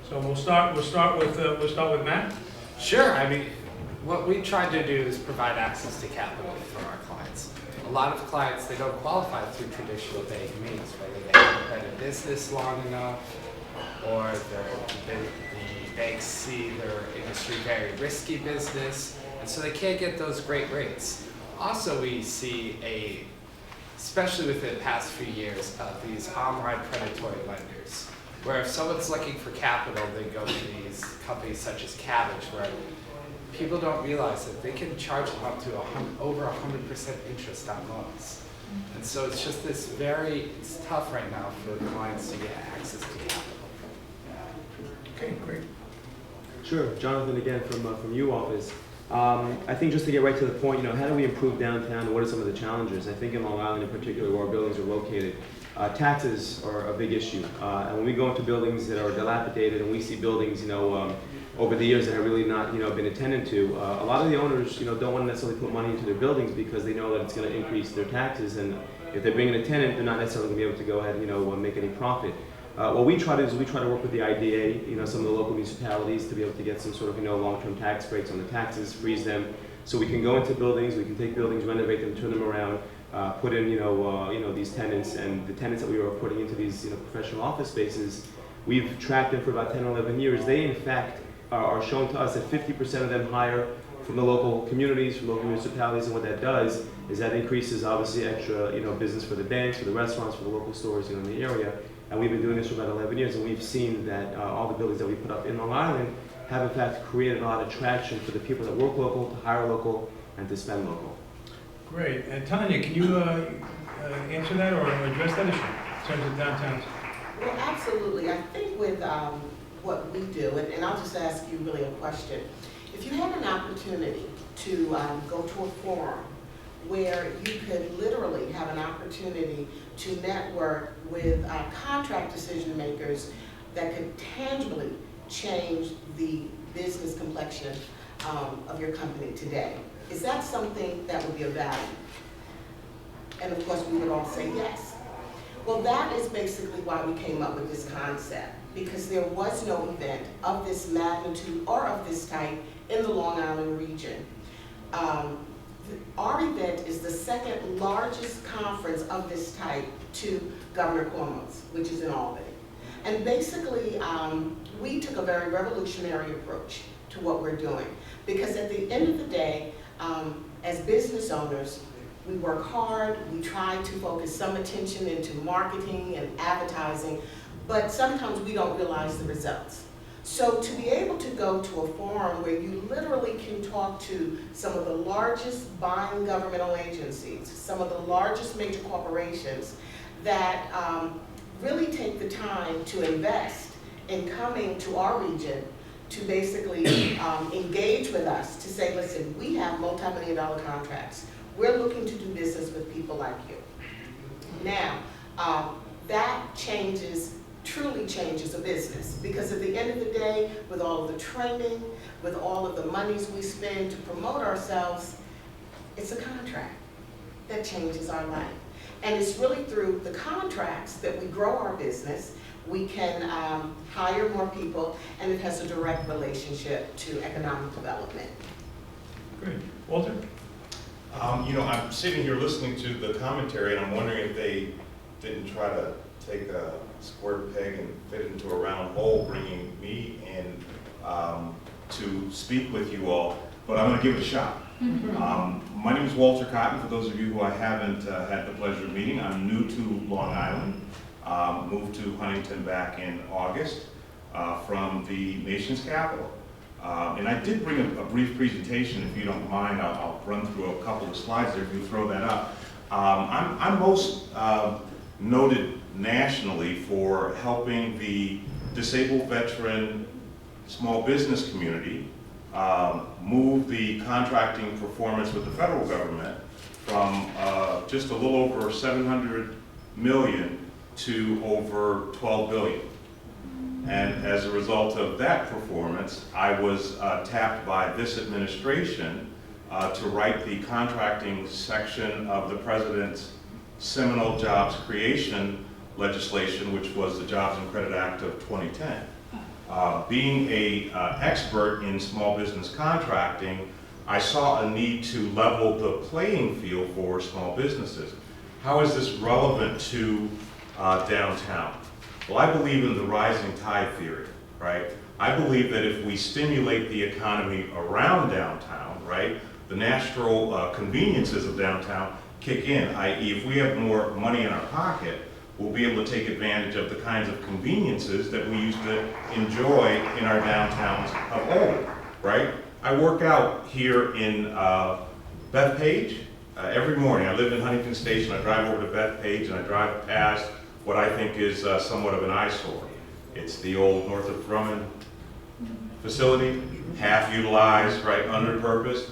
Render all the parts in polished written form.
So we'll start with Matt. Sure. I mean, what we tried to do is provide access to capital for our clients. A lot of clients, they don't qualify through traditional bank means, whether they haven't been in business long enough or the banks see their industry very risky business, and so they can't get those great rates. Also, we see especially within the past few years, of these online predatory lenders, where if someone's looking for capital, they go to these companies such as Kabbage, where people don't realize that they can charge them up to over 100% interest on loans. And so it's just it's tough right now for clients to get access to capital. Okay, great. Sure, Jonathan again from U Office. I think just to get right to the point, how do we improve downtown and what are some of the challenges? I think in Long Island in particular, where our buildings are located, taxes are a big issue. And when we go into buildings that are dilapidated and we see buildings, over the years that have really not, been attended to, a lot of the owners, don't want to necessarily put money into their buildings because they know that it's going to increase their taxes. And if they're bringing a tenant, they're not necessarily going to be able to go ahead and, make any profit. What we try to do is we try to work with the IDA, some of the local municipalities to be able to get some sort of, long-term tax breaks on the taxes, freeze them, so we can go into buildings, we can take buildings, renovate them, turn them around, put in, these tenants, and the tenants that we were putting into these, professional office spaces, we've tracked them for about 10 or 11 years. They, in fact, are shown to us that 50% of them hire from the local communities, from local municipalities, and what that does is that increases obviously extra, business for the banks, for the restaurants, for the local stores, in the area. And we've been doing this for about 11 years, and we've seen that all the buildings that we put up in Long Island have in fact created a lot of traction for the people that work local, to hire local, and to spend local. Great. And Tanya, can you answer that or address that issue in terms of downtown? Well, absolutely. I think with what we do, and I'll just ask you really a question. If you had an opportunity to go to a forum where you could literally have an opportunity to network with contract decision makers that could tangibly change the business complexion of your company today, is that something that would be of value? And of course, we would all say yes. Well, that is basically why we came up with this concept, because there was no event of this magnitude or of this type in the Long Island region. Our event is the second largest conference of this type to Governor Cuomo's, which is in Albany. And basically, we took a very revolutionary approach to what we're doing, because at the end of the day, as business owners, we work hard, we try to focus some attention into marketing and advertising, but sometimes we don't realize the results. So to be able to go to a forum where you literally can talk to some of the largest buying governmental agencies, some of the largest major corporations that really take the time to invest in coming to our region to basically engage with us, to say, listen, we have multi-million-dollar contracts. We're looking to do business with people like you. Now, that truly changes a business, because at the end of the day, with all of the training, with all of the monies we spend to promote ourselves, it's a contract that changes our life. And it's really through the contracts that we grow our business, we can hire more people, and it has a direct relationship to economic development. Great. Walter? I'm sitting here listening to the commentary, and I'm wondering if they didn't try to take a square peg and fit it into a round hole, bringing me in to speak with you all, but I'm going to give it a shot. My name is Walter Cotton, for those of you who I haven't had the pleasure of meeting. I'm new to Long Island, moved to Huntington back in August from the nation's capital. And I did bring a brief presentation. If you don't mind, I'll run through a couple of slides there if you throw that up. I'm most noted nationally for helping the disabled veteran small business community move the contracting performance with the federal government from just a little over 700 million to over 12 billion. And as a result of that performance, I was tapped by this administration to write the contracting section of the President's seminal jobs creation legislation, which was the Jobs and Credit Act of 2010. Being a expert in small business contracting, I saw a need to level the playing field for small businesses. How is this relevant to downtown? Well, I believe in the rising tide theory, right? I believe that if we stimulate the economy around downtown, right, the natural conveniences of downtown kick in, i.e. if we have more money in our pocket, we'll be able to take advantage of the kinds of conveniences that we used to enjoy in our downtowns of old, right? I work out here in Bethpage every morning. I live in Huntington Station. I drive over to Bethpage and I drive past what I think is somewhat of an eyesore. It's the old Northrop Grumman facility, half utilized, right, underpurposed.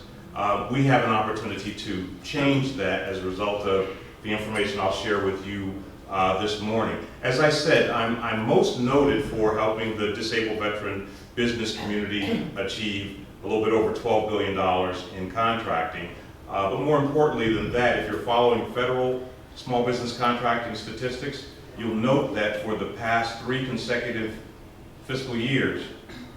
We have an opportunity to change that as a result of the information I'll share with you this morning. As I said, I'm most noted for helping the disabled veteran business community achieve a little bit over $12 billion in contracting. But more importantly than that, if you're following federal small business contracting statistics, you'll note that for the past 3 consecutive fiscal years,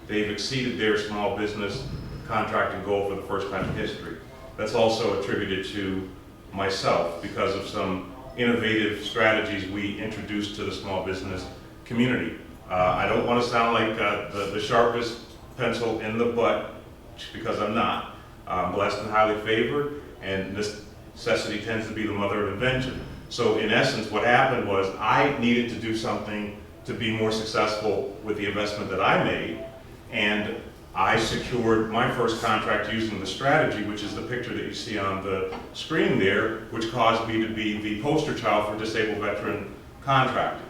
they've exceeded their small business contracting goal for the first time in history. That's also attributed to myself because of some innovative strategies we introduced to the small business community. I don't want to sound like the sharpest pencil in the butt, because I'm not. I'm blessed and highly favored, and necessity tends to be the mother of invention. So in essence, what happened was I needed to do something to be more successful with the investment that I made, and I secured my first contract using the strategy, which is the picture that you see on the screen there, which caused me to be the poster child for disabled veteran contracting.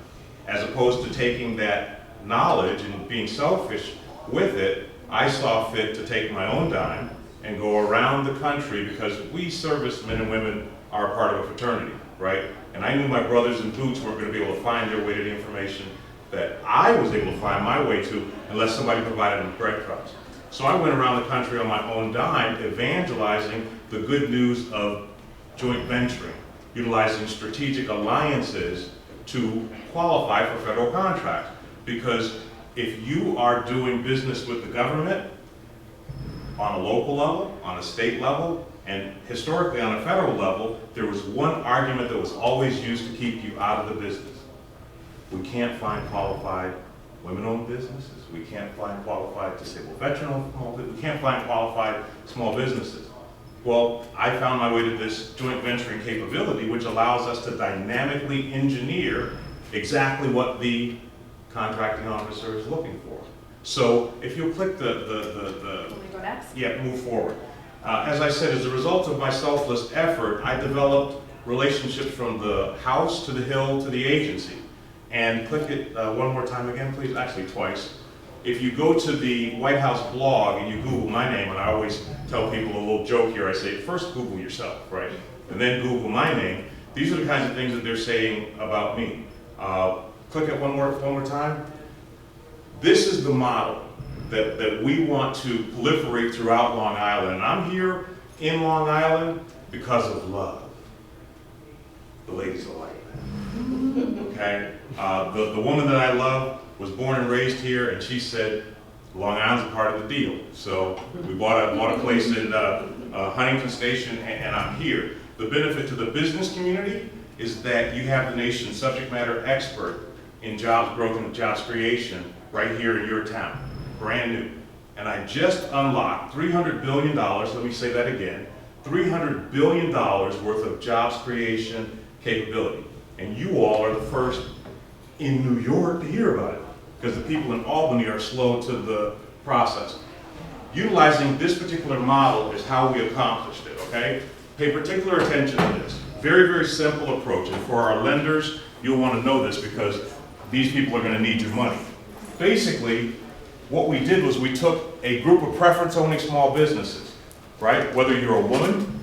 As opposed to taking that knowledge and being selfish with it, I saw fit to take my own dime and go around the country, because we servicemen and women are a part of a fraternity, right? And I knew my brothers in boots weren't going to be able to find their way to the information that I was able to find my way to unless somebody provided them breadcrumbs. So I went around the country on my own dime, evangelizing the good news of joint venturing, utilizing strategic alliances to qualify for federal contracts. Because if you are doing business with the government on a local level, on a state level, and historically on a federal level, there was one argument that was always used to keep you out of the business. We can't find qualified women-owned businesses. We can't find qualified disabled veteran-owned small businesses. We can't find qualified small businesses. Well, I found my way to this joint venturing capability, which allows us to dynamically engineer exactly what the contracting officer is looking for. So if you'll click Can we go next? yeah, move forward. As I said, as a result of my selfless effort, I developed relationships from the house to the hill to the agency. And click it one more time again, please, actually twice. If you go to the White House blog and you Google my name, and I always tell people a little joke here, I say, first Google yourself, right? And then Google my name. These are the kinds of things that they're saying about me. Click it one more time. This is the model that we want to proliferate throughout Long Island. And I'm here in Long Island because of love. The ladies are like that. Okay? The woman that I love was born and raised here, and she said, Long Island's a part of the deal. So we bought a place in Huntington Station, and I'm here. The benefit to the business community is that you have the nation's subject matter expert in jobs growth and jobs creation right here in your town, brand new. And I just unlocked $300 billion, let me say that again, $300 billion worth of jobs creation capability. And you all are the first in New York to hear about it, because the people in Albany are slow to the process. Utilizing this particular model is how we accomplished it, okay? Pay particular attention to this. Very, very simple approach. And for our lenders, you'll want to know this because these people are going to need your money. Basically, what we did was we took a group of preference-owning small businesses, right? Whether you're a woman,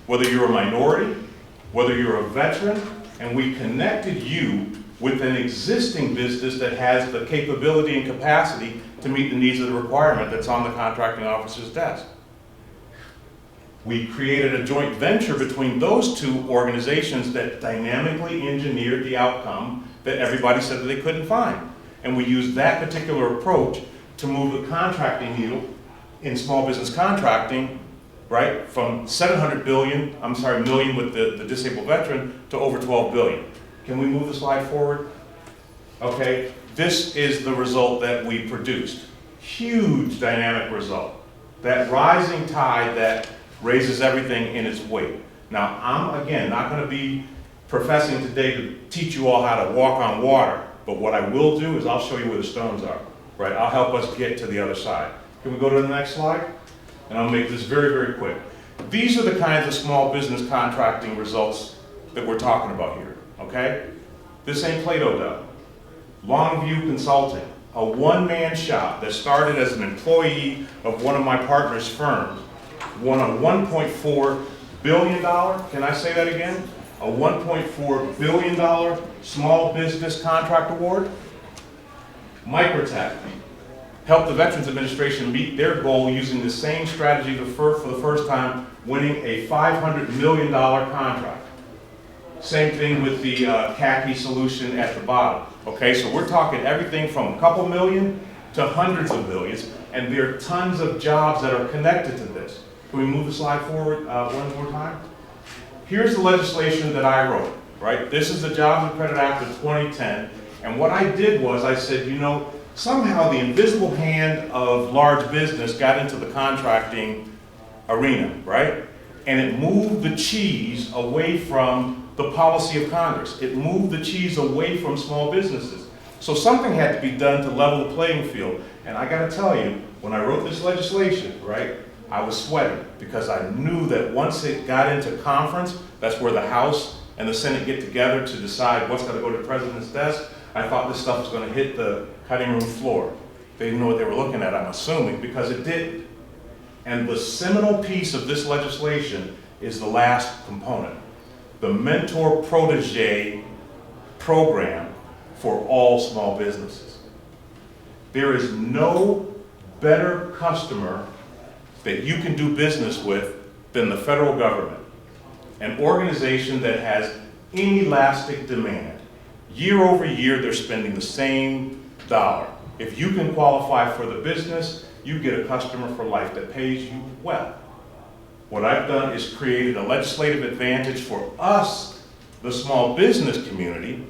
whether you're a minority, whether you're a veteran, and we connected you with an existing business that has the capability and capacity to meet the needs of the requirement that's on the contracting officer's desk. We created a joint venture between those two organizations that dynamically engineered the outcome that everybody said that they couldn't find. And we use that particular approach to move the contracting needle in small business contracting, right, from 700 million with the disabled veteran to over 12 billion. Can we move the slide forward? Okay, this is the result that we produced. Huge dynamic result. That rising tide that raises everything in its weight. Now, I'm, again, not going to be professing today to teach you all how to walk on water, but what I will do is I'll show you where the stones are, right? I'll help us get to the other side. Can we go to the next slide? And I'll make this very, very quick. These are the kinds of small business contracting results that we're talking about here, okay? This ain't Play-Doh dough. Longview Consulting, a one-man shop that started as an employee of one of my partner's firms, won a $1.4 billion, can I say that again? A $1.4 billion small business contract award. Microtech helped the Veterans Administration meet their goal using the same strategy for the first time, winning a $500 million contract. Same thing with the khaki solution at the bottom. Okay, so we're talking everything from a couple million to hundreds of millions, and there are tons of jobs that are connected to this. Can we move the slide forward one more time? Here's the legislation that I wrote, right? This is the Jobs and Credit Act of 2010, and what I did was I said, you know, somehow the invisible hand of large business got into the contracting arena, right? And it moved the cheese away from the policy of Congress. It moved the cheese away from small businesses. So something had to be done to level the playing field. And I gotta tell you, when I wrote this legislation, right, I was sweating because I knew that once it got into conference, that's where the House and the Senate get together to decide what's gonna go to the president's desk. I thought this stuff was gonna hit the cutting room floor. They didn't know what they were looking at, I'm assuming, because it did. And the seminal piece of this legislation is the last component. The mentor protege program for all small businesses. There is no better customer that you can do business with than the federal government, an organization that has inelastic demand. Year over year, they're spending the same dollar. If you can qualify for the business, you get a customer for life that pays you well. What I've done is created a legislative advantage for us, the small business community,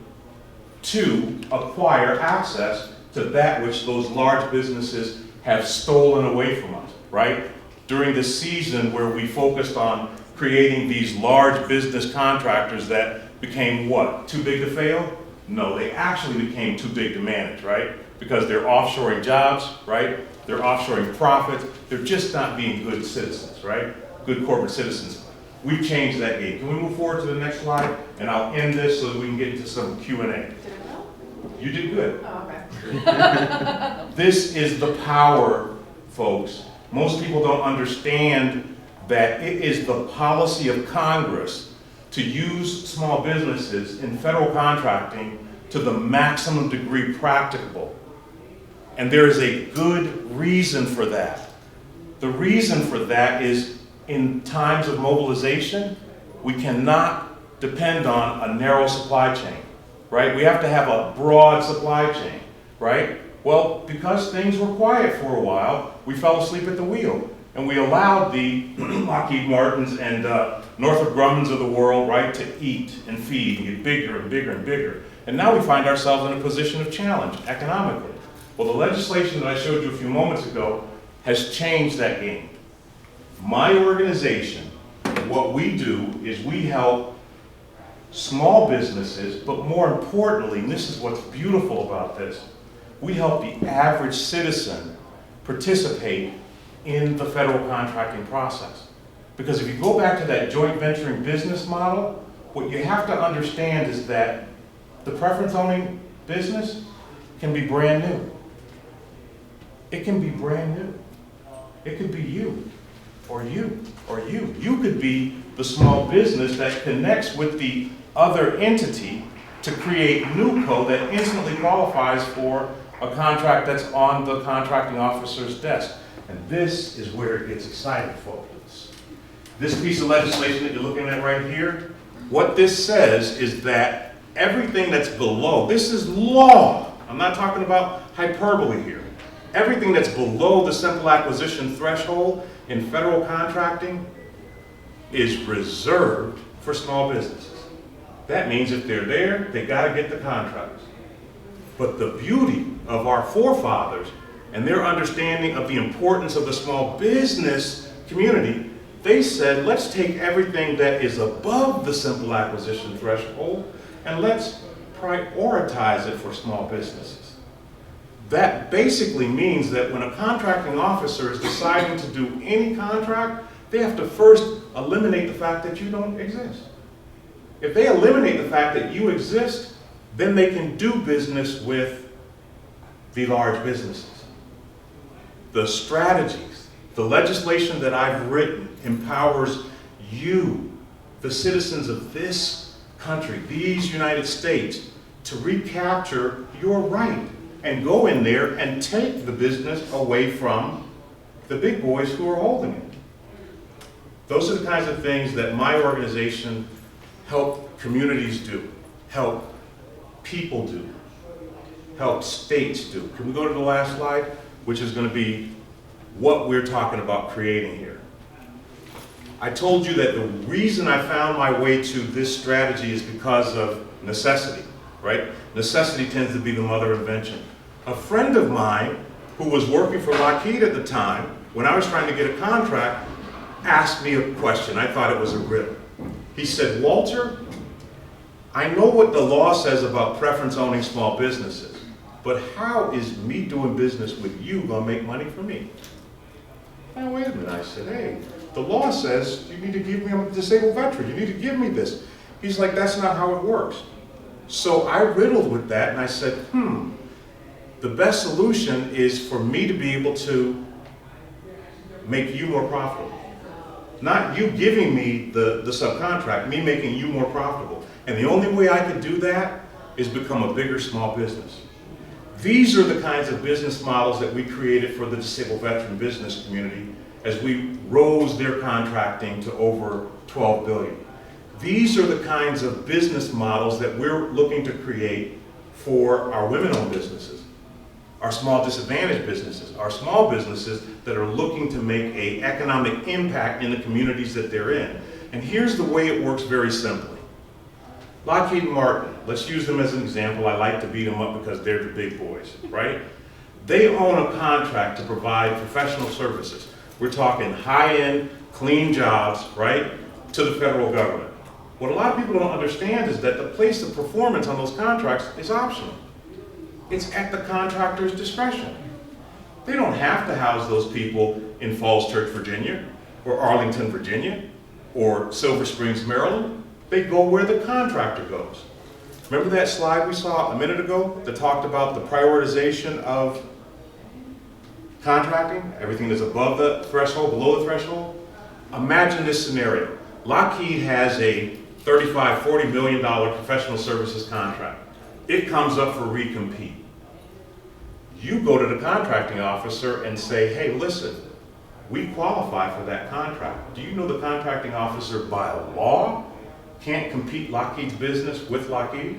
to acquire access to that which those large businesses have stolen away from us, right? During this season where we focused on creating these large business contractors that became what? Too big to fail? No, they actually became too big to manage, right? Because they're offshoring jobs, right? They're offshoring profits. They're just not being good citizens, right? Good corporate citizens. We've changed that game. Can we move forward to the next slide? And I'll end this so that we can get into some Q&A. Did it well? You did good. Oh, okay. This is the power, folks. Most people don't understand that it is the policy of Congress to use small businesses in federal contracting to the maximum degree practicable. And there is a good reason for that. The reason for that is in times of mobilization, we cannot depend on a narrow supply chain, right? We have to have a broad supply chain, right? Well, because things were quiet for a while, we fell asleep at the wheel. And we allowed the Lockheed Martins and Northrop Grummans of the world, right, to eat and feed and get bigger and bigger and bigger. And now we find ourselves in a position of challenge economically. Well, the legislation that I showed you a few moments ago has changed that game. My organization, what we do is we help small businesses, but more importantly, and this is what's beautiful about this, we help the average citizen participate in the federal contracting process. Because if you go back to that joint venturing business model, what you have to understand is that the preference owning business can be brand new. It can be brand new. It could be you, or you, or you. You could be the small business that connects with the other entity to create NewCo that instantly qualifies for a contract that's on the contracting officer's desk. And this is where it gets exciting, folks. This piece of legislation that you're looking at right here, what this says is that everything that's below, this is law. I'm not talking about hyperbole here. Everything that's below the simple acquisition threshold in federal contracting is reserved for small businesses. That means if they're there, they gotta get the contracts. But the beauty of our forefathers and their understanding of the importance of the small business community, they said, let's take everything that is above the simple acquisition threshold and let's prioritize it for small businesses. That basically means that when a contracting officer is deciding to do any contract, they have to first eliminate the fact that you don't exist. If they eliminate the fact that you exist, then they can do business with the large businesses. The strategies, the legislation that I've written empowers you, the citizens of this country, these United States, to recapture your right and go in there and take the business away from the big boys who are holding it. Those are the kinds of things that my organization help communities do, help people do, help states do. Can we go to the last slide, which is going to be what we're talking about creating here. I told you that the reason I found my way to this strategy is because of necessity, right? Necessity tends to be the mother of invention. A friend of mine who was working for Lockheed at the time, when I was trying to get a contract, asked me a question. I thought it was a riddle. He said, Walter, I know what the law says about preference owning small businesses, but how is me doing business with you gonna make money for me? Now, wait a minute, I said, hey, the law says you need to give me, I'm a disabled veteran, you need to give me this. He's like, that's not how it works. So I riddled with that and I said, the best solution is for me to be able to make you more profitable. Not you giving me the subcontract, me making you more profitable. And the only way I could do that is become a bigger small business. These are the kinds of business models that we created for the disabled veteran business community as we rose their contracting to over $12 billion. These are the kinds of business models that we're looking to create for our women-owned businesses, our small disadvantaged businesses, our small businesses that are looking to make an economic impact in the communities that they're in. And here's the way it works very simply. Lockheed Martin, let's use them as an example. I like to beat them up because they're the big boys, right? They own a contract to provide professional services. We're talking high-end, clean jobs, right, to the federal government. What a lot of people don't understand is that the place of performance on those contracts is optional. It's at the contractor's discretion. They don't have to house those people in Falls Church, Virginia, or Arlington, Virginia, or Silver Springs, Maryland. They go where the contractor goes. Remember that slide we saw a minute ago that talked about the prioritization of contracting? Everything that's above the threshold, below the threshold? Imagine this scenario. Lockheed has a $35, $40 million professional services contract. It comes up for recompete. You go to the contracting officer and say, hey, listen, we qualify for that contract. Do you know the contracting officer by law can't compete Lockheed's business with Lockheed?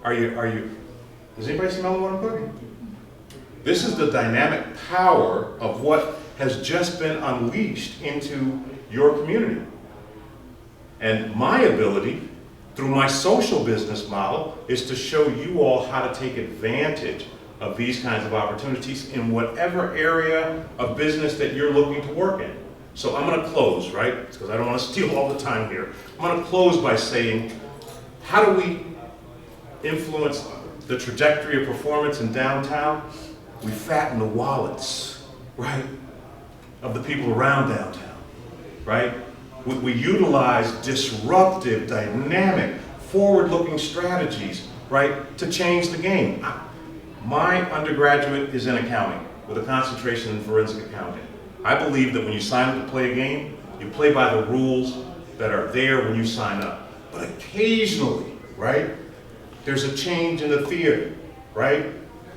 Does anybody smell what I'm cooking? This is the dynamic power of what has just been unleashed into your community. And my ability, through my social business model, is to show you all how to take advantage of these kinds of opportunities in whatever area of business that you're looking to work in. So I'm going to close, right? Because I don't want to steal all the time here. I'm going to close by saying, how do we influence the trajectory of performance in downtown? We fatten the wallets, right, of the people around downtown, right? We utilize disruptive, dynamic, forward-looking strategies, right, to change the game. My undergraduate is in accounting with a concentration in forensic accounting. I believe that when you sign up to play a game, you play by the rules that are there when you sign up. But occasionally, right, there's a change in the theater, right?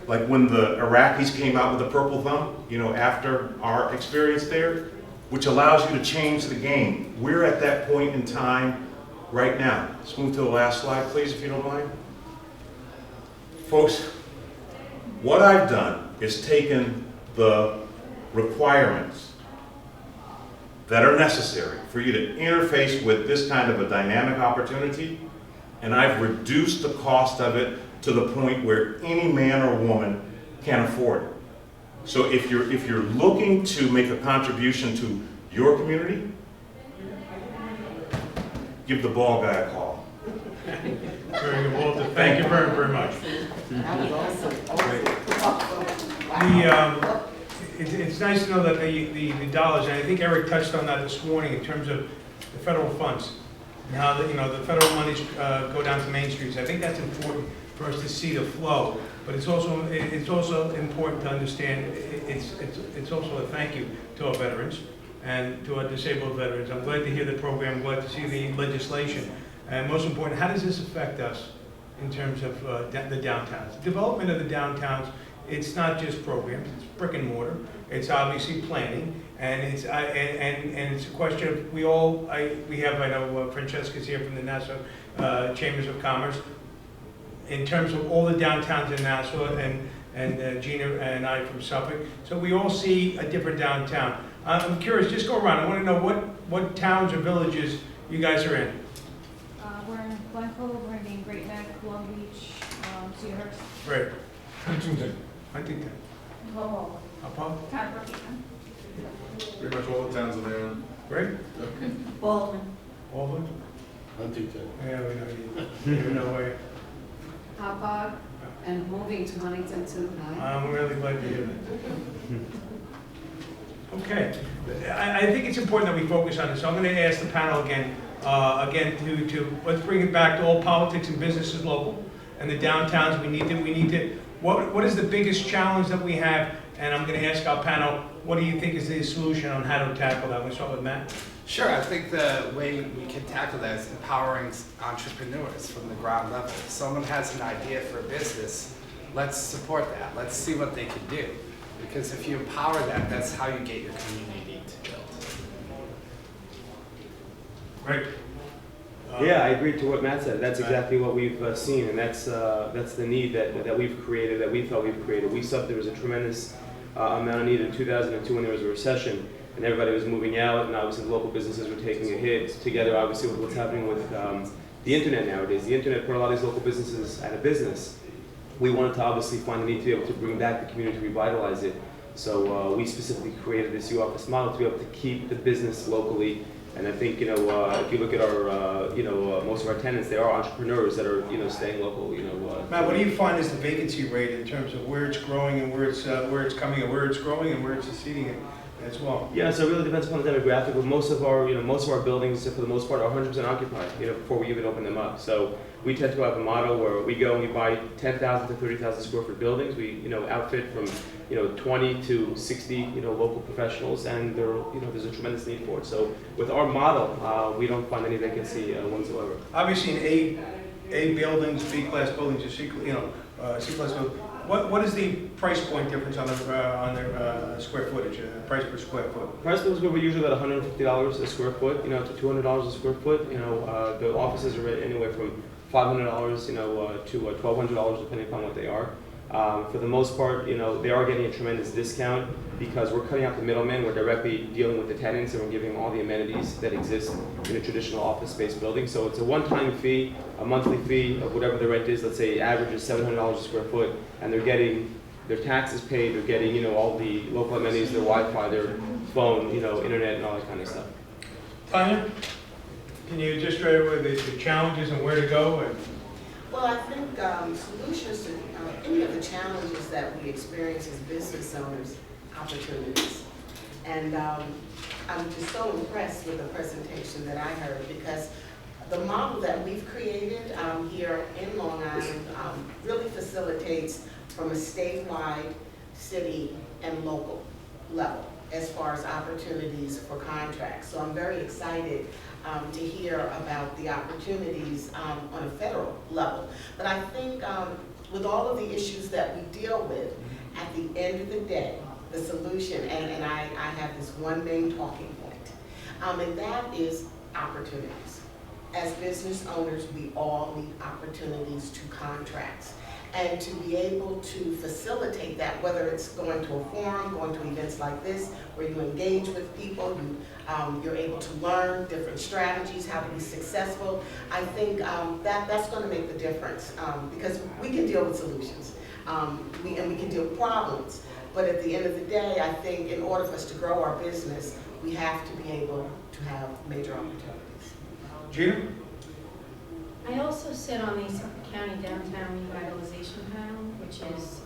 Like when the Iraqis came out with the purple thumb, after our experience there, which allows you to change the game. We're at that point in time right now. Let's move to the last slide, please, if you don't mind. Folks, What I've done is taken the requirements that are necessary for you to interface with this kind of a dynamic opportunity, and I've reduced the cost of it to the point where any man or woman can afford it. So if you're looking to make a contribution to your community, give the ball guy a call. Very good, Walter, thank you very, very much. That was awesome. It's nice to know that the dollars, and I think Eric touched on that this morning in terms of the federal funds, and how the federal monies go down to Main Streets. I think that's important for us to see the flow, but it's also important to understand it's also a thank you to our veterans and to our disabled veterans. I'm glad to hear the program, I'm glad to see the legislation, and most important, how does this affect us in terms of the downtowns? Development of the downtowns, it's not just programs, it's brick and mortar, it's obviously planning, and it's a question of, I know Francesca's here from the Nassau Chambers of Commerce, in terms of all the downtowns in Nassau, and Gina and I from Suffolk, so we all see a different downtown. I'm curious, just go around, I want to know what towns or villages you guys are in. We're in Glencoe, we're in Great Neck, Long Beach, Cedarhurst, Right. Huntington. Lowell, Up. Town of Brookhaven. Pretty much all the towns in there. Right? Baldwin. Albany? Huntington. Yeah, we don't even know where. Hauppauge, and moving to Huntington too. I'm really glad to hear that. Okay, I think it's important that we focus on this. So I'm going to ask the panel again to let's bring it back to all politics and business is local, and the downtowns. We need to. What is the biggest challenge that we have? And I'm going to ask our panel, what do you think is the solution on how to tackle that? We'll start with Matt. Sure, I think the way we can tackle that is empowering entrepreneurs from the ground level. If someone has an idea for a business, let's support that. Let's see what they can do. Because if you empower that, that's how you get your community to build. Right. Yeah, I agree to what Matt said. That's exactly what we've seen, and that's the need that we've created, that we thought we've created. We saw there was a tremendous amount of need in 2002 when there was a recession, and everybody was moving out, and obviously the local businesses were taking a hit. Together, obviously, with what's happening with the internet nowadays, the internet put a lot of these local businesses out of business. We wanted to obviously find the need to be able to bring back the community, to revitalize it. So we specifically created this U-Office model to be able to keep the business locally. And I think, if you look at our, most of our tenants, they are entrepreneurs that are, staying local, Matt, what do you find is the vacancy rate in terms of where it's growing and where it's coming, and where it's growing and where it's succeeding it as well? Yeah, so it really depends upon the demographic, but most of our buildings, for the most part, are 100% occupied, before we even open them up. So we tend to have a model where we go and we buy 10,000 to 30,000 square foot buildings. We, outfit from, 20 to 60, local professionals, and there's a tremendous need for it. So with our model, we don't find any vacancy whatsoever. Obviously, in A buildings, B-class buildings, or C-class buildings, what is the price point difference on their square footage, price per square foot? Price per square foot usually about $150 a square foot, to $200 a square foot. The offices are anywhere from $500, to $1,200 depending upon what they are. For the most part, they are getting a tremendous discount because we're cutting out the middleman. We're directly dealing with the tenants, and we're giving them all the amenities that exist in a traditional office space building. So it's a one-time fee, a monthly fee of whatever the rent is. Let's say average is $700 a square foot, and they're getting their taxes paid. They're getting, all the local amenities, their Wi-Fi, their phone, internet, and all that kind of stuff. Tanya, can you just share with the challenges and where to go? Well, I think solutions to any of the challenges that we experience as business owners, opportunities. And I'm just so impressed with the presentation that I heard, because the model that we've created here in Long Island really facilitates from a statewide, city, and local level as far as opportunities for contracts. So I'm very excited to hear about the opportunities on a federal level. But I think with all of the issues that we deal with, at the end of the day, the solution, and I have this one main talking point, and that is opportunities. As business owners, we all need opportunities to contracts. And to be able to facilitate that, whether it's going to a forum, going to events like this, where you engage with people, you're able to learn different strategies, how to be successful. I think that's going to make the difference, because we can deal with solutions, and we can deal with problems. But at the end of the day, I think in order for us to grow our business, we have to be able to have major opportunities. Gina? I also sit on the Suffolk County Downtown Revitalization Panel, which is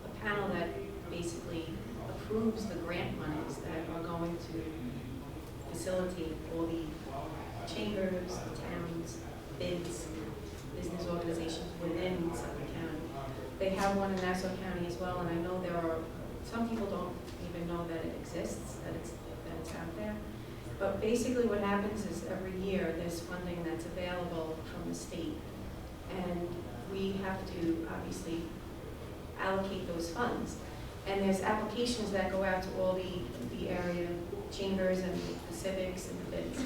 a panel that basically approves the grant monies that are going to facilitate all the chambers, the towns, bids, business organizations within Suffolk County. They have one in Nassau County as well, and I know there are, some people don't even know that it exists, that it's out there. But basically what happens is every year there's funding that's available from the state. And we have to obviously allocate those funds. And there's applications that go out to all the area chambers and the civics and the bids.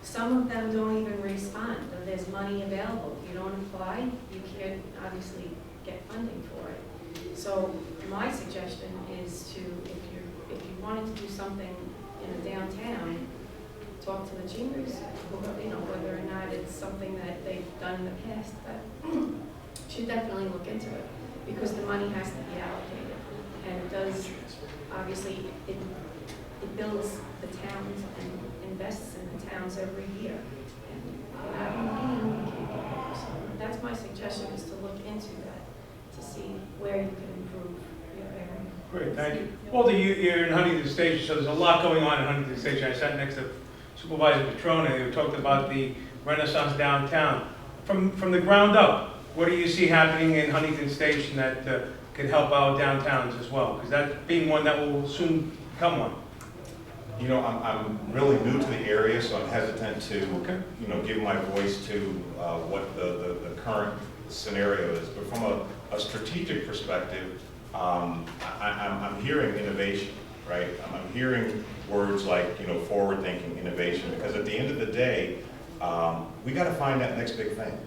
Some of them don't even respond. There's money available. If you don't apply, you can't obviously get funding for it. So my suggestion is to, if you wanted to do something in the downtown, talk to the chambers, whether or not it's something that they've done in the past, but should definitely look into it, because the money has to be allocated. And it does, obviously, it builds the towns and invests in the towns every year. And without money, you can't get there. So that's my suggestion, is to look into that, to see where you can improve your area. Great, thank you. Walter, you're in Huntington Station, so there's a lot going on in Huntington Station. I sat next to Supervisor Petrone, who talked about the Renaissance downtown. From the ground up, what do you see happening in Huntington Station that could help our downtowns as well? Because that being one that will soon become one. You know, I'm really new to the area, so I'm hesitant to, you know, give my voice to what the current scenario is. But from a strategic perspective, I'm hearing innovation, right? I'm hearing words like, you know, forward-thinking innovation, because at the end of the day, we got to find that next big thing.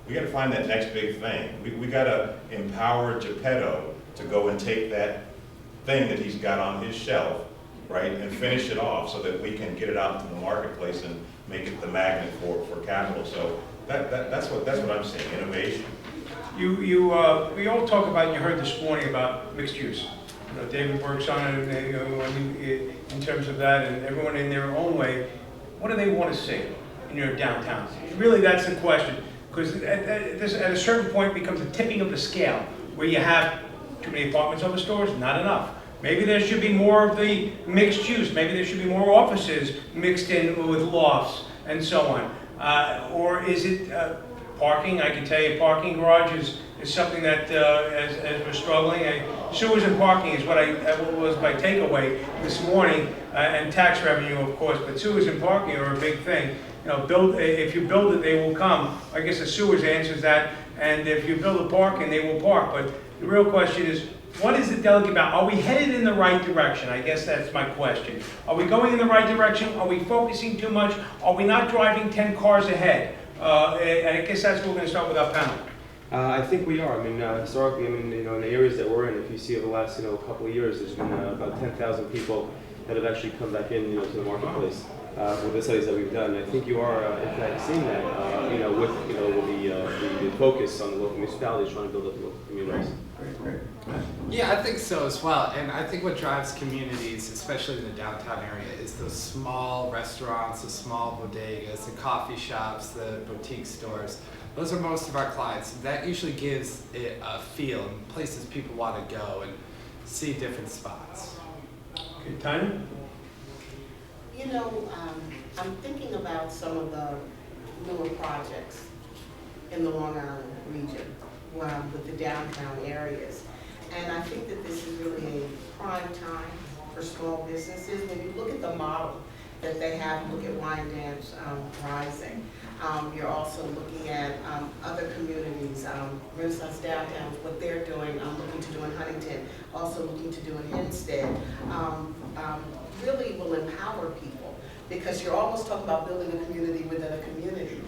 We got to find that next big thing. We got to empower Geppetto to go and take that thing that he's got on his shelf, right, and finish it off so that we can get it out into the marketplace and make it the magnet for capital. So that's what I'm saying, innovation. We all talk about, and you heard this morning about mixed use. You know, David works on it, in terms of that, and everyone in their own way. What do they want to see in your downtown? Really, that's the question. Because at a certain point, it becomes a tipping of the scale, where you have too many apartments over stores, not enough. Maybe there should be more of the mixed use. Maybe there should be more offices mixed in with lofts and so on. Or is it parking? I can tell you, parking garages is something that, as we're struggling, sewers and parking is what was my takeaway this morning, and tax revenue, of course. But sewers and parking are a big thing. You know, if you build it, they will come. I guess the sewers answers that, and if you build a parking, they will park. But the real question is, what is the delegate about? Are we headed in the right direction? I guess that's my question. Are we going in the right direction? Are we focusing too much? Are we not driving 10 cars ahead? And I guess that's what we're going to start with our panel. I think we are. I mean, historically, I mean, you know, in the areas that we're in, if you see over the last, couple of years, there's been about 10,000 people that have actually come back in, to the marketplace with the studies that we've done. And I think you are, in fact, seeing that, with the focus on the local municipalities trying to build up the local communities. Great. Yeah, I think so as well. And I think what drives communities, especially in the downtown area, is those small restaurants, the small bodegas, the coffee shops, the boutique stores. Those are most of our clients. That usually gives it a feel and places people want to go and see different spots. Okay, Tanya? I'm thinking about some of the newer projects in the Long Island region with the downtown areas. And I think that this is really a prime time for small businesses. When you look at the model that they have, look at Wyandanch Rising. You're also looking at other communities, Renaissance Downtown, what they're doing, looking to do in Huntington, also looking to do in Hempstead, really will empower people, because you're almost talking about building a community within a community.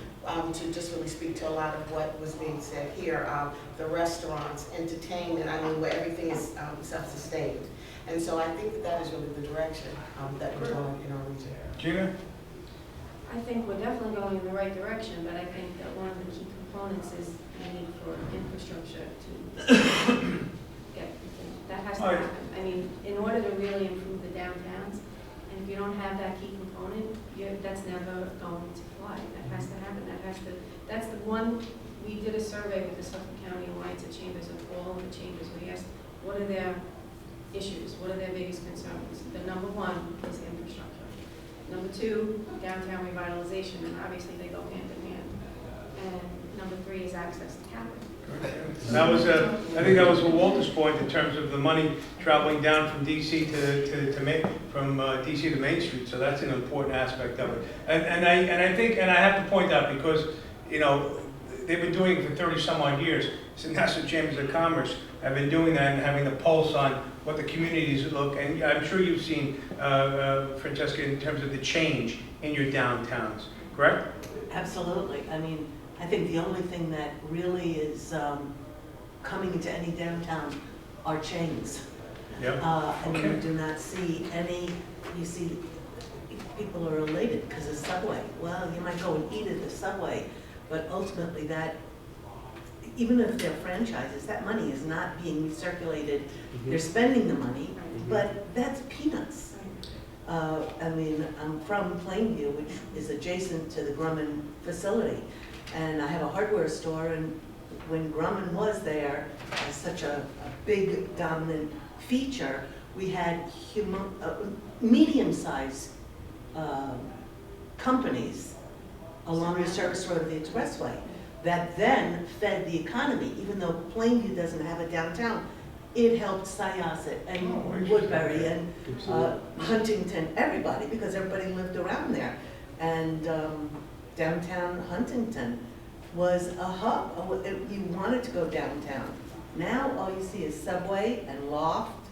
to just really speak to a lot of what was being said here, the restaurants, entertainment, I mean, where everything is self-sustained. And so I think that that is really the direction that we're going in our region. Gina? I think we're definitely going in the right direction, but I think that one of the key components is the need for infrastructure to get, that has to happen. I mean, in order to really improve the downtowns, and if you don't have that key component, that's never going to fly. That has to happen, that's the one, we did a survey with the Suffolk County Alliance of Chambers of all of the chambers. We asked, what are their issues? What are their biggest concerns? The number one is infrastructure. Number two, downtown revitalization, and obviously they go hand in hand. And number three is access to capital. That was, I think that was Walter's point in terms of the money traveling down from DC from DC to Main Street. So that's an important aspect of it. And I think, and I have to point out because, you know, they've been doing it for 30 some odd years. So National Chambers of Commerce have been doing that and having the pulse on what the communities look. And I'm sure you've seen, Francesca, in terms of the change in your downtowns, correct? Absolutely. I mean, I think the only thing that really is coming into any downtown are chains. Yep. And you do not see any, you see people are elated because of Subway. Well, you might go and eat at the Subway, but ultimately that, even if they're franchises, that money is not being recirculated. They're spending the money, but that's peanuts. I mean, I'm from Plainview, which is adjacent to the Grumman facility. And I have a hardware store, and when Grumman was there as such a big dominant feature, we had medium-sized companies along the service road of the expressway that then fed the economy. Even though Plainview doesn't have a downtown, it helped Syosset and Woodbury and Huntington, everybody, because everybody lived around there. And downtown Huntington was a hub. You wanted to go downtown. Now all you see is Subway and Loft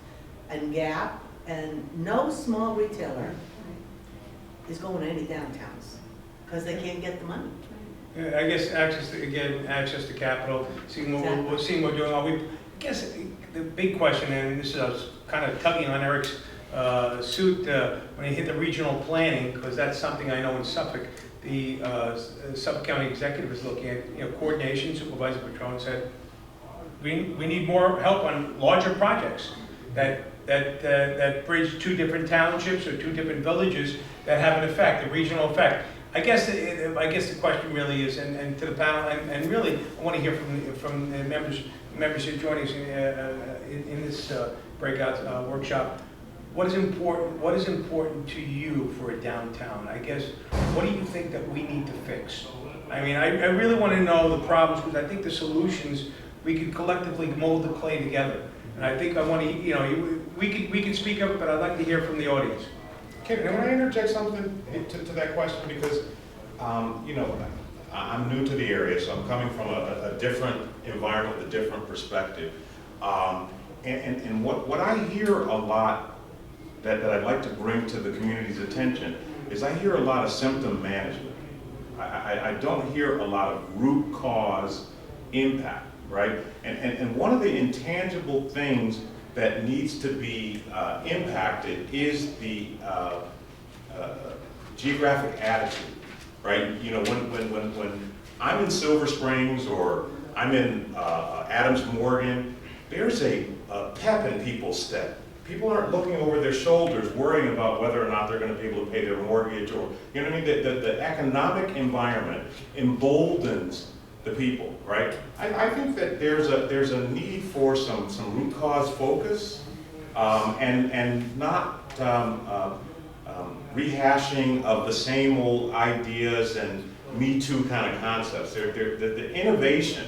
and Gap, and no small retailer is going to any downtowns because they can't get the money. I guess access to capital, seeing what we're doing. I guess the big question, and this is kind of tugging on Eric's suit when he hit the regional planning, because that's something I know in Suffolk. The Suffolk County Executive is looking at, coordination. Supervisor Patron said, we need more help on larger projects that bridge two different townships or two different villages that have an effect, a regional effect. I guess the question really is, and to the panel, and really I want to hear from the members who are joining us in this breakout workshop. What is important to you for a downtown? I guess, what do you think that we need to fix? I mean, I really want to know the problems, because I think the solutions, we could collectively mold the clay together. And I think I want to, we could speak up, but I'd like to hear from the audience. Can I interject something to that question? Because, I'm new to the area, so I'm coming from a different environment, a different perspective. And what I hear a lot that I'd like to bring to the community's attention is I hear a lot of symptom management. I don't hear a lot of root cause impact, right? And one of the intangible things that needs to be impacted is the geographic attitude, right? When I'm in Silver Springs or I'm in Adams Morgan, there's a pep in people's step. People aren't looking over their shoulders worrying about whether or not they're going to be able to pay their mortgage, or, you know what I mean? The economic environment emboldens the people, right? I think that there's a need for some root cause focus, and not rehashing of the same old ideas and Me Too kind of concepts. The innovation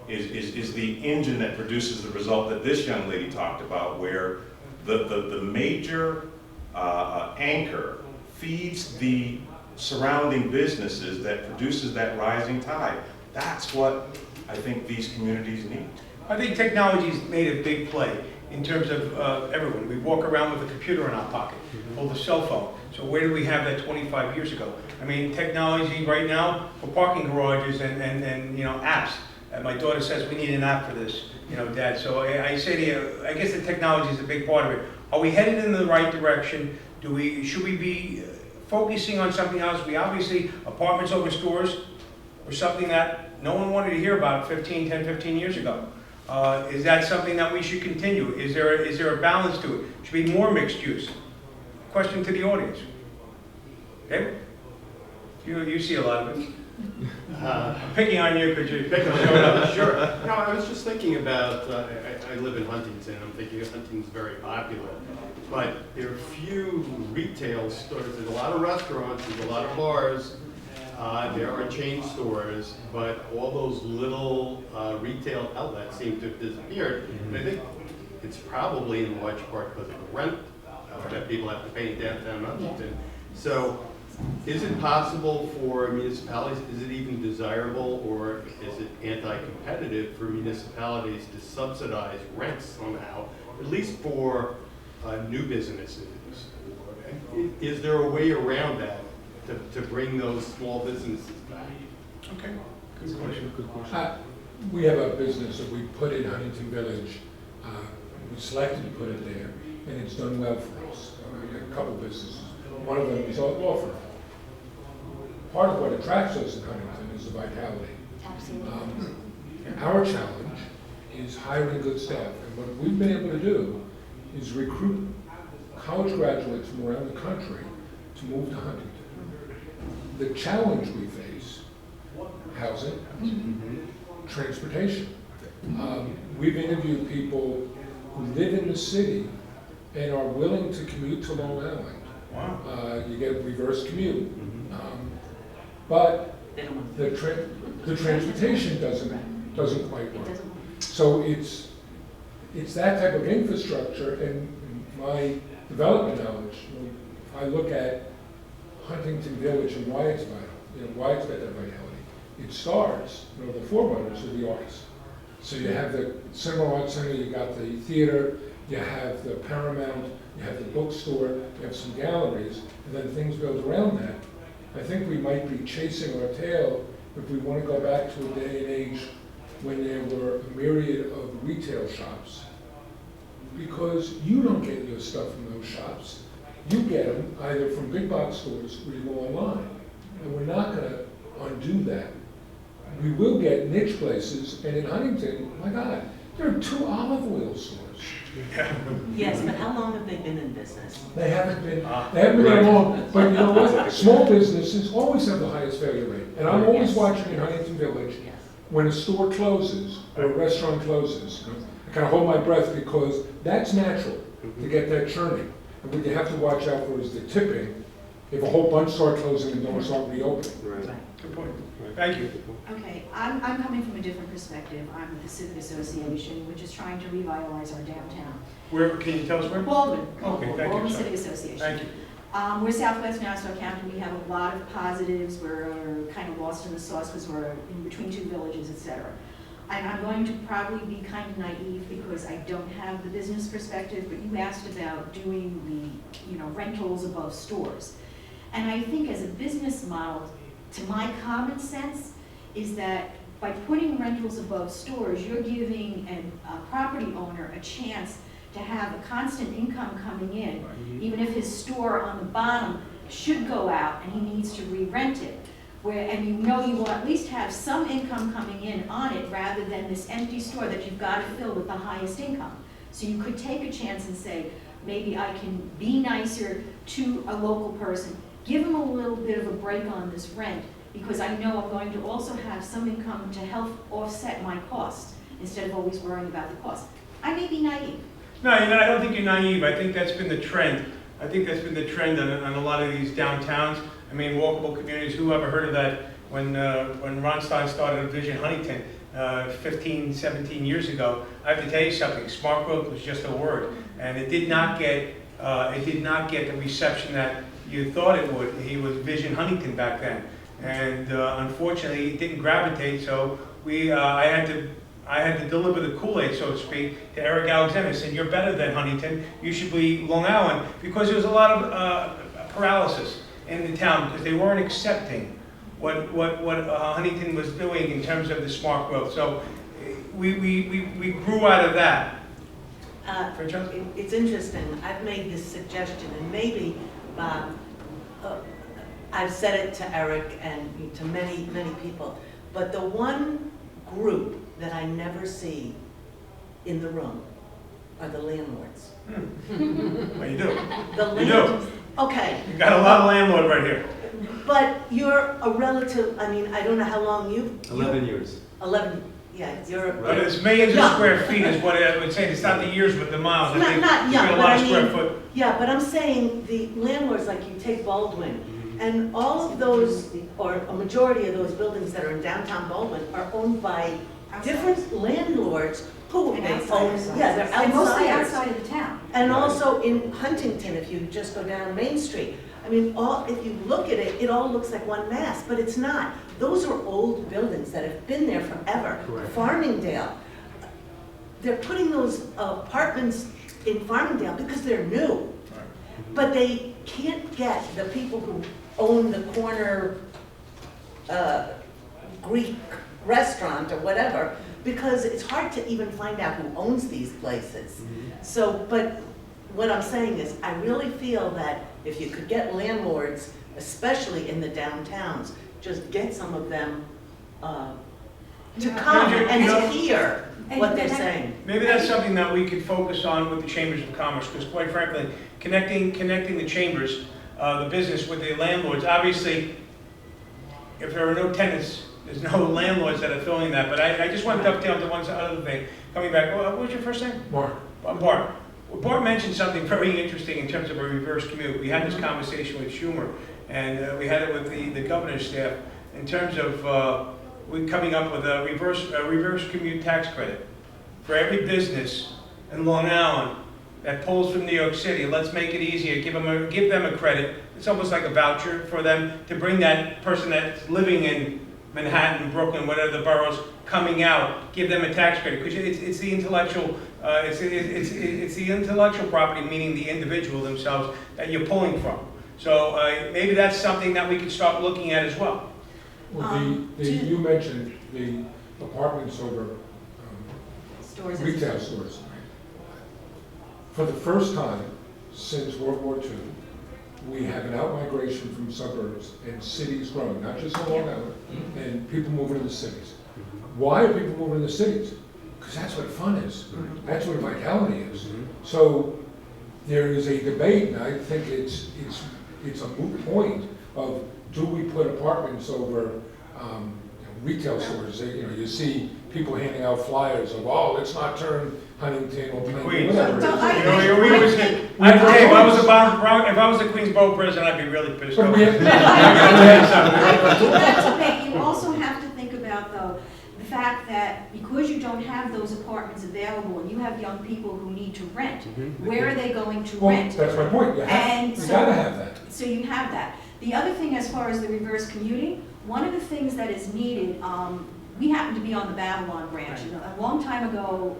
is the engine that produces the result that this young lady talked about, where the major anchor feeds the surrounding businesses that produces that rising tide. That's what I think these communities need. I think technology's made a big play. in terms of everyone. We walk around with a computer in our pocket, hold a cell phone. So where did we have that 25 years ago? I mean, technology right now for parking garages and you know, apps. And my daughter says, we need an app for this, you know, Dad. So I say to you, I guess the technology is a big part of it. Are we headed in the right direction? Should we be focusing on something else? We obviously, apartments over stores were something that no one wanted to hear about 10, 15 years ago. Is that something that we should continue? Is there a balance to it? Should be more mixed use? Question to the audience. Okay? You see a lot of it. I'm picking on you because you're showing up. Sure. No, I was just thinking about, I live in Huntington, I'm thinking Huntington's very popular, but there are few retail stores. There's a lot of restaurants, there's a lot of bars, there are chain stores, but all those little retail outlets seem to have disappeared. And I think it's probably in large part because of the rent that people have to pay in downtown Huntington. So is it possible for municipalities, is it even desirable, or is it anti-competitive for municipalities to subsidize rents somehow, at least for new businesses? Is there a way around that to bring those small businesses back? Okay, good question. Good question. We have a business that we put in Huntington Village. We selected to put it there, and it's done well for us. We have a couple businesses. One of them is a law firm. Part of what attracts us in Huntington is the vitality. Absolutely. Our challenge is hiring good staff. And what we've been able to do is recruit college graduates from around the country to move to Huntington. The challenge we face, housing, transportation. We've interviewed people who live in the city and are willing to commute to Long Island. Wow. You get reverse commute. But the transportation doesn't quite work. So it's that type of infrastructure, and my development knowledge, if I look at Huntington Village and why it's vital, why it's got that vitality, it starts, the forerunners are the arts. So you have the Cinema Arts Center, you got the theater, you have the Paramount, you have the bookstore, you have some galleries, and then things build around that. I think we might be chasing our tail if we want to go back to a day and age when there were a myriad of retail shops. Because you don't get your stuff from those shops. You get them either from big box stores or you go online. And we're not going to undo that. We will get niche places, and in Huntington, my God, there are 2 olive oil stores. Yes, but how long have they been in business? They haven't been that long, but you know what? Small businesses always have the highest failure rate. And I'm always watching in Huntington Village, when a store closes or a restaurant closes, I kind of hold my breath because that's natural to get that churning. And what you have to watch out for is the tipping. If a whole bunch start closing and don't start reopening. Right. Good point. Thank you. Okay, I'm coming from a different perspective. I'm with the Civic Association, which is trying to revitalize our downtown. Where, can you tell us where? Baldwin. Okay, thank you. Baldwin Sorry. Civic Association. Thank you. We're Southwest Nassau County. We have a lot of positives. We're kind of lost in the sauce because we're in between 2 villages, et cetera. And I'm going to probably be kind of naive because I don't have the business perspective, but you asked about doing the, rentals above stores. And I think as a business model, to my common sense, is that by putting rentals above stores, you're giving a property owner a chance to have a constant income coming in, even if his store on the bottom should go out and he needs to re-rent it. And you will at least have some income coming in on it rather than this empty store that you've got to fill with the highest income. So you could take a chance and say, maybe I can be nicer to a local person, give them a little bit of a break on this rent, because I know I'm going to also have some income to help offset my costs, instead of always worrying about the cost. I may be naive. No, I don't think you're naive. I think that's been the trend. I think that's been the trend on a lot of these downtowns. I mean, walkable communities. Who ever heard of that when Ron Stein started Vision Huntington 15, 17 years ago? I have to tell you something. Smart growth was just a word, and it did not get the reception that you thought it would. He was Vision Huntington back then, and unfortunately, it didn't gravitate. So I had to I had to deliver the Kool-Aid, so to speak, to Eric Alexander. I said, you're better than Huntington, you should be Long Island, because there was a lot of paralysis in the town, because they weren't accepting what Huntington was doing in terms of the smart growth. So we grew out of that. It's interesting, I've made this suggestion, and maybe, I've said it to Eric and to many, many people, but the one group that I never see in the room are the landlords. Well, you do. You do. Okay. You got a lot of landlords right here. But you're a relative, I mean, I don't know how long 11 years. 11, yeah, you're. But it's millions of square feet is what I would say. It's not the years with the miles. I think Not you young, get a but lot I of square mean, foot. yeah, but I'm saying the landlords, like you take Baldwin, and all of those, or a majority of those buildings that are in downtown Baldwin are owned by different landlords who And they own. outsiders. Yeah, they're And mostly outsiders. outside of the town. And also in Huntington, if you just go down Main Street, I mean, if you look at it, it all looks like one mass, but it's not. Those are old buildings that have been there forever. Correct. Farmingdale, they're putting those apartments in Farmingdale because they're new. But they can't get the people who own the corner Greek restaurant or whatever, because it's hard to even find out who owns these places. So, but what I'm saying is, I really feel that if you could get landlords, especially in the downtowns, just get some of them to come and to hear what they're saying. Maybe that's something that we could focus on with the Chambers of Commerce, because quite frankly, connecting the chambers, the business with the landlords, obviously, if there are no tenants, there's no landlords that are filling that. But I just want to dovetail to one other thing. Coming back, what was your first name? Mark. Bart. Well, Bart mentioned something very interesting in terms of a reverse commute. We had this conversation with Schumer, and we had it with the governor's staff in terms of we coming up with a reverse commute tax credit for every business in Long Island that pulls from New York City. Let's make it easier. Give them a credit. It's almost like a voucher for them to bring that person that's living in Manhattan, Brooklyn, whatever the boroughs, coming out, give them a tax credit, because it's the intellectual, it's the intellectual property, meaning the individual themselves, that you're pulling from. So maybe that's something that we could start looking at as well. Well, you mentioned the apartments over Stores. retail stores. For the first time since World War II, we have an out-migration from suburbs and cities growing, not just in Long Island, and people moving to the cities. Why are people moving to the cities? Because that's what fun is. That's what vitality is. So there is a debate, and I think it's a moot point of, do we put apartments over retail stores? You see people handing out flyers of, oh, let's not turn Huntington or Queens. whatever. If I was the Queensboro president, I'd be really pissed off. That debate, you also have to think about, though, the fact that because you don't have those apartments available and you have young people who need to rent, where are they going to Well, rent? that's my point. You gotta have that. So you have that. The other thing, as far as the reverse commuting, one of the things that is needed, we happen to be on the Babylon branch. You know, a long time ago,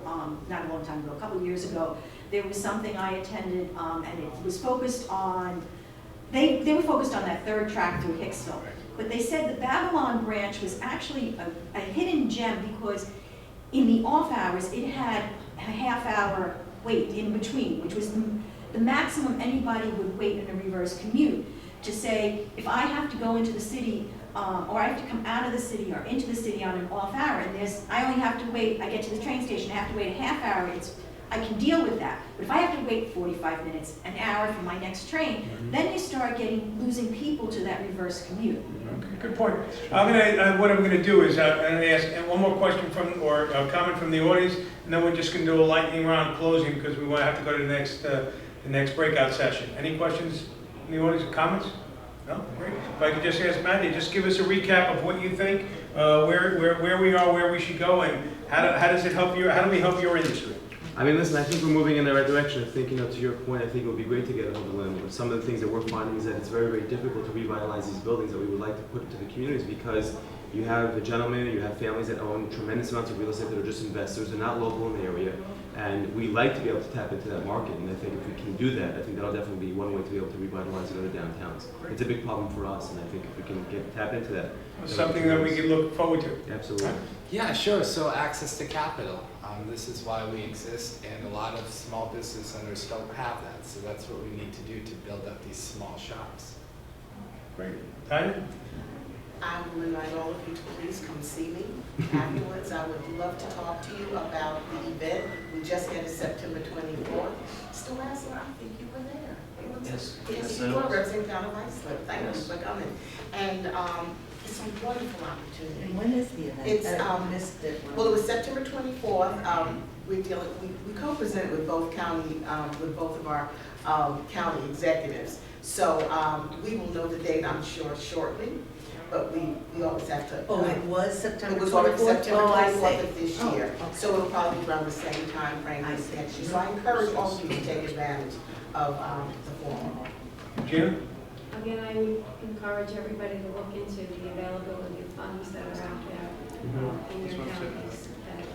not a long time ago, a couple of years ago, there was something I attended, and it was focused on, they were focused on that third track through Hicksville. But they said the Babylon branch was actually a hidden gem, because in the off hours, it had a half-hour wait in between, which was the maximum anybody would wait in a reverse commute. To say, if I have to go into the city, or I have to come out of the city or into the city on an off hour, and I only have to wait, I get to the train station, I have to wait a half hour, I can deal with that. But if I have to wait 45 minutes, an hour for my next train, then you start losing people to that reverse commute. Okay, good point. What I'm gonna do is I'm gonna ask one more question or a comment from the audience, and then we're just gonna do a lightning round closing, because we have to go to the next breakout session. Any questions in the audience or comments? No? Great. If I could just ask Mandy, just give us a recap of what you think, where we are, where we should go, and how does it help you? How do we help your industry? I mean, listen, I think we're moving in the right direction. I think, to your point, I think it would be great to get a hold of landlords. Some of the things that we're finding is that it's very, very difficult to revitalize these buildings that we would like to put into the communities, because You have a gentleman, you have families that own tremendous amounts of real estate that are just investors, they're not local in the area, and we like to be able to tap into that market, and I think if we can do that, I think that'll definitely be one way to be able to revitalize the other downtowns. It's a big problem for us, and I think if we can tap into that. Something that we can look forward to. Absolutely. Yeah, sure. So access to capital. This is why we exist, and a lot of small business owners don't have that. So that's what we need to do to build up these small shops. Great. Tanya? I will invite all of you to please come see me afterwards. I would love to talk to you about the event. We just had it September 24th. Mr. Rassel, I think you were there. Yes, you were representing Town of Iceland. Thank you for coming. And it's a wonderful opportunity. And when is the event? It's, I missed it. Well, it was September 24th. We co-presented with both of our county executives. So we will know the date, I'm sure, shortly. But we always have to. Oh, it was September 24th? It was already September Oh, I 24th see. of this Oh, year. okay. So it'll probably be around the same time frame I as see. next year. So I encourage all of you to take advantage of the forum. Gina? Again, I would encourage everybody to look into the availability of funds that are out there in your counties that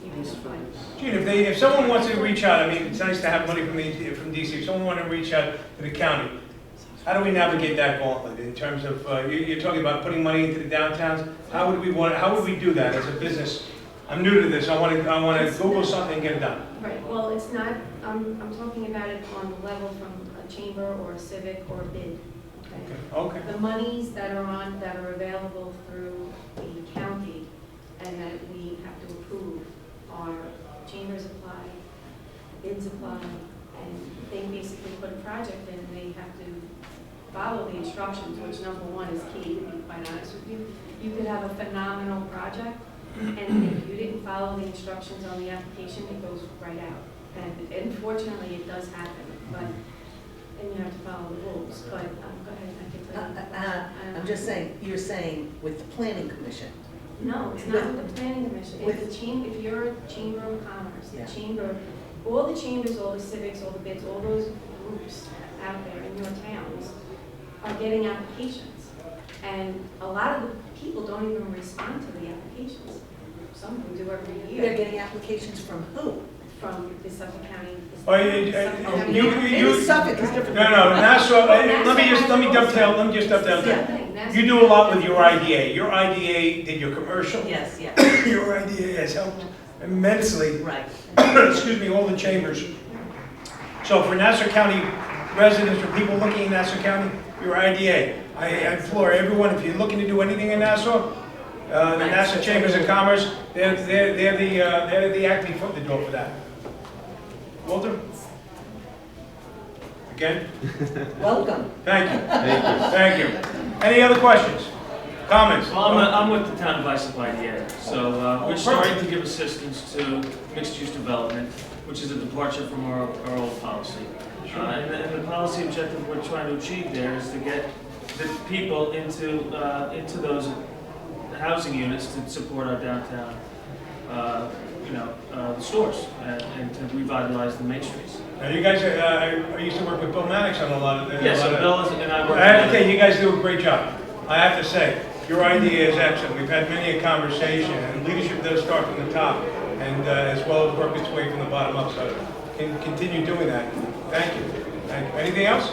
you can find. Gina, if someone wants to reach out, I mean, it's nice to have money from DC. If someone wants to reach out to the county, how do we navigate that gauntlet in terms of, you're talking about putting money into the downtowns? How would we do that as a business? I'm new to this. I want to Google something and get it done. Right, well, it's not, I'm talking about it on the level from a chamber or a civic or a bid, okay? Okay. The monies that are available through the county and that we have to approve are chambers apply, bids apply, and they basically put a project in and they have to follow the instructions, which number one is key, to be quite honest with you. You could have a phenomenal project, and if you didn't follow the instructions on the application, it goes right out. And unfortunately, it does happen, but, and you have to follow the rules, but, go ahead, I can tell you. I'm just saying, you're saying with the planning commission. No, it's not with the planning commission, it's the chamber, if you're a chamber of commerce, the chamber, all the chambers, all the civics, all the bids, all those groups out there in your towns are getting applications. And a lot of the people don't even respond to the applications. Some of them do every year. They're getting applications from who? From the Suffolk County. Suffolk is different. No, Nassau, let me dovetail that. You do a lot with your IDA. Your IDA did your commercial. Yes, yes. Your IDA has helped immensely. Right. Excuse me, all the chambers. So for Nassau County residents or people looking in Nassau County, your IDA, I implore everyone, if you're looking to do anything in Nassau, the Nassau Chambers of Commerce, they're the acting foot in the door for that. Walter? Again? Welcome. Thank you. Thank you. Any other questions? Comments? Well, I'm with the Town of Islip IDA. So we're starting to give assistance to mixed-use development, which is a departure from our old policy. And the policy objective we're trying to achieve there is to get the people into those housing units to support our downtown, stores and to revitalize the main streets. Now you guys, I used to work with Bill Maddox on a lot of. Yes, so Bill and I work. Okay, you guys do a great job. I have to say, your idea is excellent. We've had many a conversation, and leadership does start from the top, and as well as work its way from the bottom up. So, can continue doing that. Thank you. Thank you. Anything else?